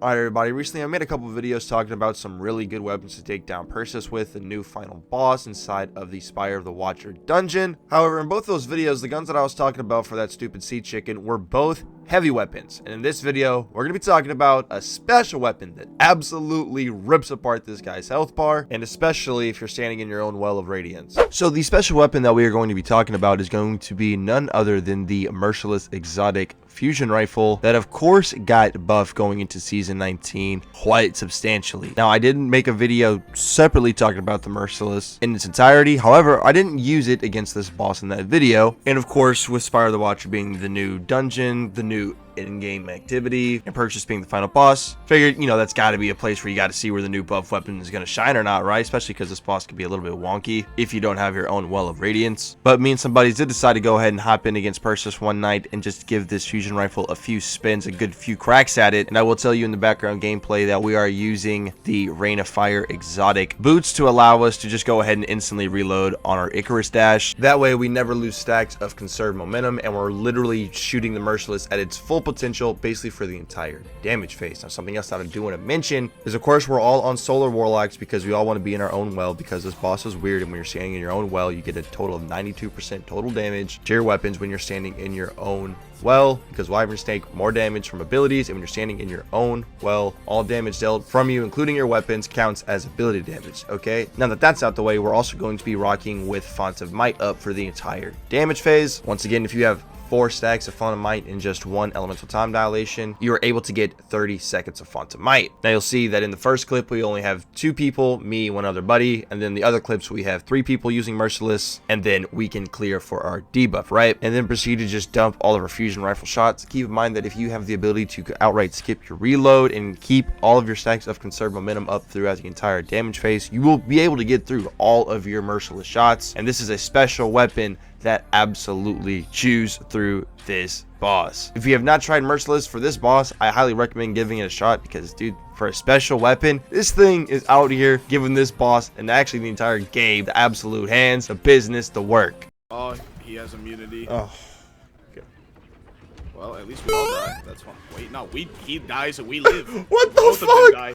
Alright everybody, recently I made a couple of videos talking about some really good weapons to take down Persys with, the new final boss inside of the Spire of the Watcher dungeon. However, in both those videos, the guns that I was talking about for that stupid sea chicken were both heavy weapons. And in this video, we're going to be talking about a special weapon that absolutely rips apart this guy's health bar, and especially if you're standing in your own well of radiance. So the special weapon that we are going to be talking about is going to be none other than the Merciless exotic fusion rifle that of course got buffed going into season 19 quite substantially. Now I didn't make a video separately talking about the Merciless in its entirety, however I didn't use it against this boss in that video, and of course with Spire of the Watcher being the new dungeon, the new in-game activity, and Persys being the final boss, figured, you know, that's got to be a place where you got to see where the new buff weapon is going to shine or not, right? Especially because this boss can be a little bit wonky if you don't have your own well of radiance. But me and some buddies did decide to go ahead and hop in against Persys one night and just give this fusion rifle a few spins, a good few cracks at it. And I will tell you in the background gameplay that we are using the Rain of Fire exotic boots to allow us to just go ahead and instantly reload on our Icarus dash. That way we never lose stacks of conserved momentum, and we're literally shooting the Merciless at its full potential basically for the entire damage phase. Now something else that I do want to mention is of course we're all on solar warlocks because we all want to be in our own well, because this boss is weird, and when you're standing in your own well you get a total of 92% total damage to your weapons when you're standing in your own well, because wyverns take more damage from abilities, and when you're standing in your own well, all damage dealt from you including your weapons counts as ability damage. Okay, now that that's out the way, we're also going to be rocking with Font of Might up for the entire damage phase. Once again, if you have 4 stacks of Font of Might in just 1 elemental time dilation, you are able to get 30 seconds of Font of Might. Now you'll see that in the first clip we only have 2 people, me, one other buddy, and then the other clips we have 3 people using Merciless, and then we can clear for our debuff, right? And then proceed to just dump all of our fusion rifle shots. Keep in mind that if you have the ability to outright skip your reload and keep all of your stacks of conserved momentum up throughout the entire damage phase, you will be able to get through all of your Merciless shots, and this is a special weapon that absolutely chews through this boss. If you have not tried Merciless for this boss, I highly recommend giving it a shot, because dude, for a special weapon, this thing is out here giving this boss, and actually the entire game, the absolute hands, the business, the work. Oh, he has immunity. Oh, okay. Well, at least we all die. That's fine. Wait, no, he dies and we live. What the Both of them fuck? die.